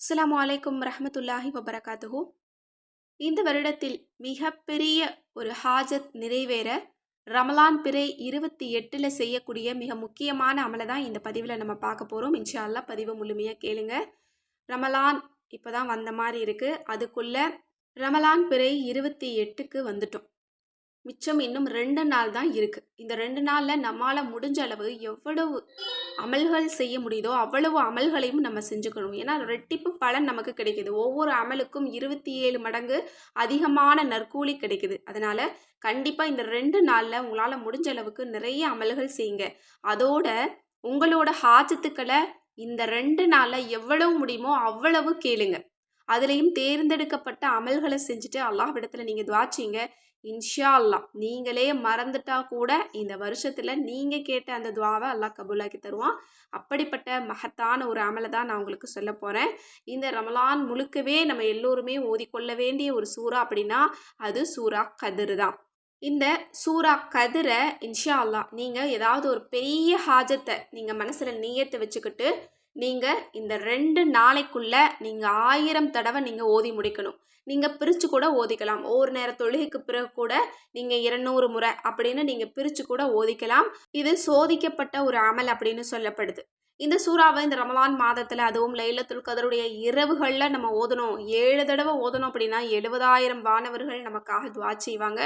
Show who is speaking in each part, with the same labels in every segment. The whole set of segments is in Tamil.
Speaker 1: அஸ்ஸலாமு அலைக்கும் ரஹ்மத்துல்லாஹி வபரகாத்துஹு. இந்த வருடத்தில் மிகப்பெரிய ஒரு ஹாஜத் நிறைவேற ரமலான் பிறை 28ல் செய்யக்கூடிய மிக முக்கியமான அமலை தான் இந்த பதிவில் நம்ம பார்க்க போகிறோம். இன்ஷா அல்லாஹ் பதிவை முழுமையாக கேளுங்க. ரமலான் இப்போ தான் வந்த மாதிரி இருக்குது. அதுக்குள்ள ரமலான் பிறை 28க்கு வந்துட்டோம். மிச்சம் இன்னும் 2 நாள் தான் இருக்குது. இந்த 2 நாளில் நம்மால் முடிஞ்ச அளவு எவ்வளவு அமல்கள் செய்ய முடியுதோ அவ்வளவு அமல்களையும் நம்ம செஞ்சுக்கணும். ஏன்னா ரெட்டிப்பு பலன் நமக்கு கிடைக்குது. ஒவ்வொரு அமலுக்கும் 27 மடங்கு அதிகமான நற்கூலி கிடைக்குது. அதனால் கண்டிப்பாக இந்த 2 நாளில் உங்களால் முடிஞ்ச அளவுக்கு நிறைய அமல்கள் செய்யுங்க. அதோட உங்களோட ஹாஜத்துக்களை இந்த 2 நாளில் எவ்வளவு முடியுமோ அவ்வளவு கேளுங்க. அதுலேயும் தேர்ந்தெடுக்கப்பட்ட அமல்களை செஞ்சுட்டு அல்லாஹ்விடத்தில் நீங்கள் துஆ செய்யுங்க. இன்ஷா அல்லாஹ் நீங்களே மறந்துட்டா கூட இந்த வருஷத்தில் நீங்கள் கேட்ட அந்த துவாவை அல்லாஹ் கபூலாக்கி தருவான். அப்படிப்பட்ட மகத்தான ஒரு அமலை தான் நான் உங்களுக்கு சொல்ல போகிறேன். இந்த ரமலான் முழுக்கவே நம்ம எல்லோருமே ஓதிக்கொள்ள வேண்டிய ஒரு சூறா அப்படின்னா அது சூறா கதிர் தான். இந்த சூறா கதிரை இன்ஷா அல்லாஹ் நீங்கள் ஏதாவது ஒரு பெரிய ஹாஜத்தை நீங்கள் மனசில் நியத்தை வச்சுக்கிட்டு நீங்கள் இந்த 2 நாளைக்குள்ளே நீங்கள் 1000 தடவை நீங்கள் ஓதி முடிக்கணும். நீங்கள் பிரித்து கூட ஓதிக்கலாம். ஒரு நேர தொழுகைக்கு பிறகு கூட நீங்கள் 200 முறை அப்படின்னு நீங்கள் பிரித்து கூட ஓதிக்கலாம். இது சோதிக்கப்பட்ட ஒரு அமல் அப்படின்னு சொல்லப்படுது. இந்த சூறாவை இந்த ரமலான் மாதத்தில் அதுவும் லைலத்துல் கதருடைய இரவுகளில் நம்ம ஓதணும். 7 தடவை ஓதணும் அப்படின்னா 70,000 வானவர்கள் நமக்காக துஆ செய்வாங்க.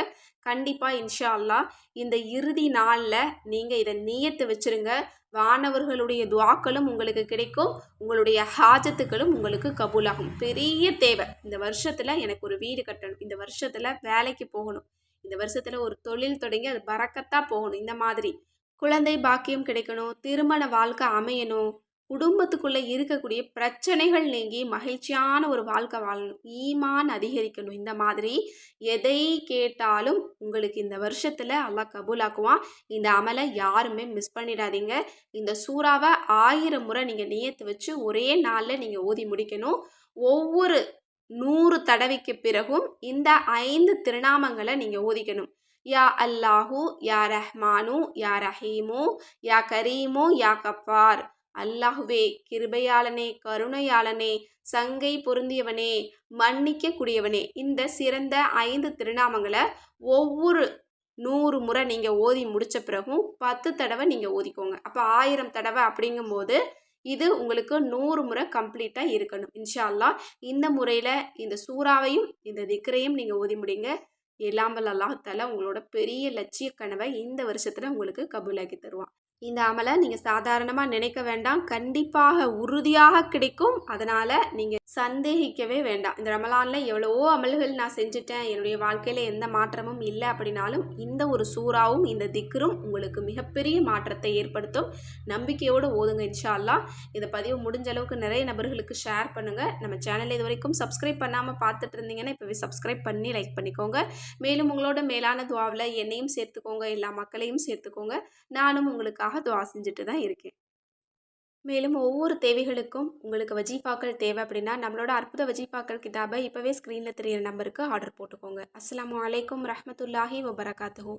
Speaker 1: கண்டிப்பாக இன்ஷா அல்லாஹ் இந்த இறுதி நாளில் நீங்கள் இதை நியத்து வச்சுருங்க. வானவர்களுடைய துஆக்களும் உங்களுக்கு கிடைக்கும். உங்களுடைய ஹாஜத்துக்களும் உங்களுக்கு கபூலாகும். பெரிய தேவை இந்த வருஷத்தில் எனக்கு ஒரு வீடு கட்டணும், இந்த வருஷத்தில் வேலைக்கு போகணும், இந்த வருஷத்தில் ஒரு தொழில் தொடங்கி அது பறக்கத்தாக போகணும், இந்த மாதிரி குழந்தை பாக்கியம் கிடைக்கணும், திருமண வாழ்க்கை அமையணும், குடும்பத்துக்குள்ளே இருக்கக்கூடிய பிரச்சனைகள் நீங்கி மகிழ்ச்சியான ஒரு வாழ்க்கை வாழணும், ஈமான் அதிகரிக்கணும், இந்த மாதிரி எதை கேட்டாலும் உங்களுக்கு இந்த வருஷத்தில் அல்லாஹ் கபூலாக்குவான். இந்த அமலை யாருமே மிஸ் பண்ணிடாதீங்க. இந்த சூறாவை 1000 முறை நீங்கள் நியத்து வச்சு ஒரே நாளில் நீங்கள் ஓதி முடிக்கணும். ஒவ்வொரு 100 தடவைக்கு பிறகும் இந்த 5 திருநாமங்களை நீங்கள் ஓதிக்கணும். யா அல்லாஹு, யா ரஹ்மானு, யா ரஹீமு, யா கரீமு, யா கஃபார். அல்லாஹுவே கிருபையாளனே, கருணையாளனே, சங்கை பொருந்தியவனே, மன்னிக்க கூடியவனே. இந்த சிறந்த 5 திருநாமங்களை ஒவ்வொரு 100 முறை நீங்கள் ஓதி முடித்த பிறகும் 10 தடவை நீங்கள் ஓதிக்கோங்க. அப்போ 1000 தடவை அப்படிங்கும்போது இது உங்களுக்கு 100 முறை கம்ப்ளீட்டாக இருக்கணும். இன்ஷா அல்லாஹ் இந்த முறையில் இந்த சூறாவையும் இந்த திக்ரையும் நீங்கள் ஓதி முடிங்க. எல்லாம் வல்ல அல்லாஹ் தஆலா உங்களோட பெரிய லட்சிய கனவை இந்த வருஷத்தில் உங்களுக்கு கபூலாக்கி தருவான். இந்த அமலை நீங்கள் சாதாரணமாக நினைக்க வேண்டாம், கண்டிப்பாக உறுதியாக கிடைக்கும். அதனால் நீங்கள் சந்தேகிக்கவே வேண்டாம். இந்த ரமலானில் எவ்வளவோ அமல்கள் நான் செஞ்சுட்டேன், என்னுடைய வாழ்க்கையில் எந்த மாற்றமும் இல்லை அப்படின்னாலும் இந்த ஒரு சூறாவும் இந்த திக்ரும் உங்களுக்கு மிகப்பெரிய மாற்றத்தை ஏற்படுத்தும். நம்பிக்கையோடு ஓதுங்க இன்ஷா அல்லாஹ். இந்த பதிவு முடிஞ்ச அளவுக்கு நிறைய நபர்களுக்கு ஷேர் பண்ணுங்கள். நம்ம சேனலை இது வரைக்கும் சப்ஸ்கிரைப் பண்ணாமல் பார்த்துட்டு இருந்தீங்கன்னா இப்போவே சப்ஸ்கிரைப் பண்ணி லைக் பண்ணிக்கோங்க. மேலும் உங்களோட மேலான துஆவில் என்னையும் சேர்த்துக்கோங்க, எல்லா மக்களையும் சேர்த்துக்கோங்க. நானும் உங்களுக்காக துஆ செஞ்சுட்டு தான் இருக்கேன். மேலும் ஒவ்வொரு தேவைகளுக்கும் உங்களுக்கு வஜீஃபாக்கள் தேவை அப்படின்னா நம்மளோட அற்புத வஜீஃபாக்கள் கிதாபை இப்போவே ஸ்க்ரீனில் தெரியிற நம்பருக்கு ஆர்டர் போட்டுக்கோங்க. அஸ்ஸலாமு அலைக்கும் ரஹ்மத்துல்லாஹி வபரகாத்துஹு.